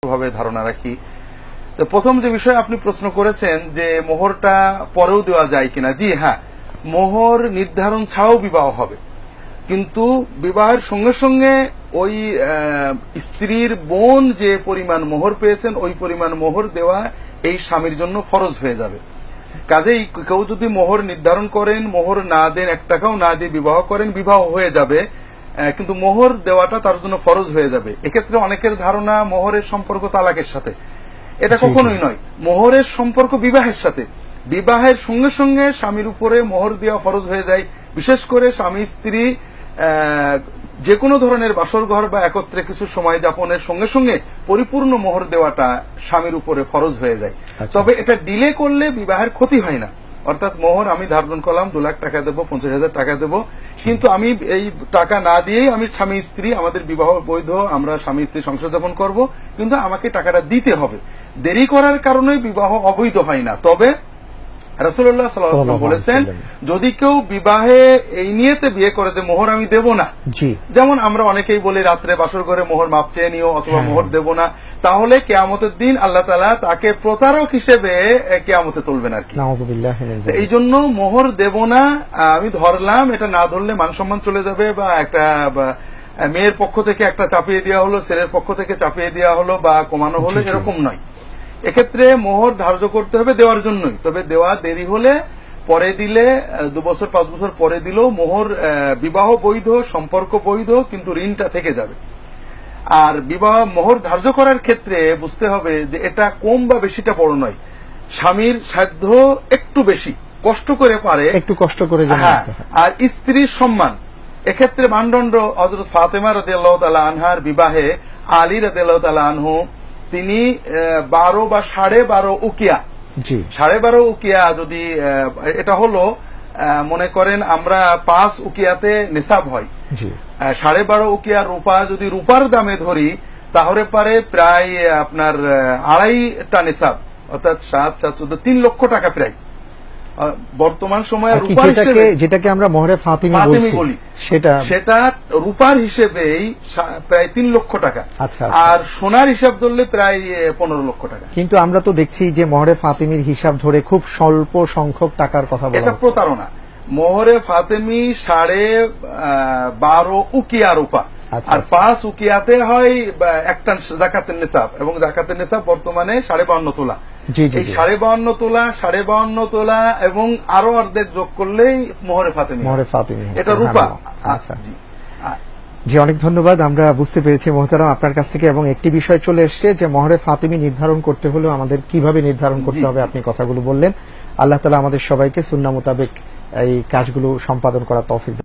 ভাবে ধারণা রাখি। তো প্রথম যে বিষয় আপনি প্রশ্ন করেছেন যে মোহরটা পরেও দেওয়া যায় কিনা, জি হ্যাঁ, মোহর নির্ধারণ ছাড়াও বিবাহ হবে, কিন্তু বিবাহের সঙ্গে সঙ্গে ওই স্ত্রীর বোন যে পরিমাণ মোহর পেয়েছেন ওই পরিমাণ মোহর দেওয়া এই স্বামীর জন্য ফরজ হয়ে যাবে। কাজেই কেউ যদি মোহর নির্ধারণ করেন, মোহর না দেন, 1 টাকাও না দিয়ে বিবাহ করেন, বিবাহ হয়ে যাবে, কিন্তু মোহর দেওয়াটা তার জন্য ফরজ হয়ে যাবে। এক্ষেত্রে অনেকের ধারণা মোহরের সম্পর্ক তালাকের সাথে, এটা কখনোই নয়। মোহরের সম্পর্ক বিবাহের সাথে, বিবাহের সঙ্গে সঙ্গে স্বামীর উপরে মোহর দেওয়া ফরজ হয়ে যায়। বিশেষ করে স্বামী স্ত্রী যে কোনো ধরনের বাসর ঘর বা একত্রে কিছু সময় যাপনের সঙ্গে সঙ্গে পরিপূর্ণ মোহর দেওয়াটা স্বামীর উপরে ফরজ হয়ে যায়। তবে এটা ডিলে করলে বিবাহের ক্ষতি হয় না। অর্থাৎ মোহর আমি ধারণ করলাম 2 লাখ টাকা দেবো, 50,000 টাকা দেবো, কিন্তু আমি এই টাকা না দিয়েই আমি স্বামী স্ত্রী, আমাদের বিবাহ বৈধ, আমরা স্বামী স্ত্রী সংসার যাপন করবো, কিন্তু আমাকে টাকাটা দিতে হবে। দেরি করার কারণে বিবাহ অবৈধ হয় না। তবে রাসূলুল্লাহ সাল্লাল্লাহু আলাইহি ওয়াসাল্লাম বলেছেন, যদি কেউ বিবাহে এই নিয়তে বিয়ে করে যে মোহর আমি দেব না, যেমন আমরা অনেকেই বলি রাত্রে বাসর করে মোহর মাপ চেয়ে নিও অথবা মোহর দেব না, তাহলে কিয়ামতের দিন আল্লাহ তাআলা তাকে প্রতারক হিসেবে কিয়ামতে তুলবেন আর কি। এই জন্য মোহর দেব না, আমি ধরলাম, এটা না ধরলে মান সম্মান চলে যাবে, বা একটা মেয়ের পক্ষ থেকে একটা চাপিয়ে দেওয়া হলো, ছেলের পক্ষ থেকে চাপিয়ে দেওয়া হলো বা কমানো হলো, এরকম নয়। এক্ষেত্রে মোহর ধার্য করতে হবে দেওয়ার জন্যই। তবে দেওয়া দেরি হলে, পরে দিলে, 2 বছর 5 বছর পরে দিলেও মোহর বিবাহ বৈধ, সম্পর্ক বৈধ, কিন্তু ঋণটা থেকে যাবে। আর বিবাহ মোহর ধার্য করার ক্ষেত্রে বুঝতে হবে যে এটা কম বা বেশিটা বড় নয়, স্বামীর সাধ্য একটু বেশি, কষ্ট করে পারে, একটু কষ্ট করে, হ্যাঁ। আর স্ত্রীর সম্মান, এক্ষেত্রে মানদণ্ড হযরত ফাতেমা রাদিয়াল্লাহু তাআলা আনহার বিবাহে আলী রাদিয়াল্লাহু তাআলা আনহু তিনি 12 বা 12.5 উকিয়া, 12.5 উকিয়া, যদি এটা হলো মনে করেন আমরা 5 উকিয়াতে নিসাব হয়, 12.5 উকিয়া রূপা যদি রূপার দামে ধরি তাহলে পারে প্রায় আপনার 2.5টা নিসাব, অর্থাৎ 7 7 14 3 লক্ষ টাকা প্রায় বর্তমান সময়ে রূপার হিসেবে, যেটাকে আমরা মোহরে ফাতিমি বলি, সেটা রূপার হিসেবেই প্রায় 3 লক্ষ টাকা। আর সোনার হিসাব ধরলে প্রায় 15 লক্ষ টাকা। কিন্তু আমরা তো দেখছি যে মোহরে ফাতিমির হিসাব ধরে খুব স্বল্প সংখ্যক টাকার কথা বলা, এটা প্রতারণা। মোহরে ফাতিমি 12.5 উকিয়া রূপা, আর 5 উকিয়াতে হয় 1 টান যাকাতের নিসাব, এবং যাকাতের নিসাব বর্তমানে 52.5 তোলা। এই 52.5 তোলা, 52.5 তোলা এবং আরো অর্ধেক যোগ করলেই মোহরে ফাতিমি, এটা রূপা। জি, অনেক ধন্যবাদ। আমরা বুঝতে পেরেছি মোহতারাম আপনার কাছ থেকে, এবং একটি বিষয় চলে এসছে যে মোহরে ফাতিমি নির্ধারণ করতে হলে আমাদের কিভাবে নির্ধারণ করতে হবে, আপনি কথাগুলো বললেন। আল্লাহ তাআলা আমাদের সবাইকে সুন্নাহ মোতাবেক এই কাজগুলো সম্পাদন করার তৌফিক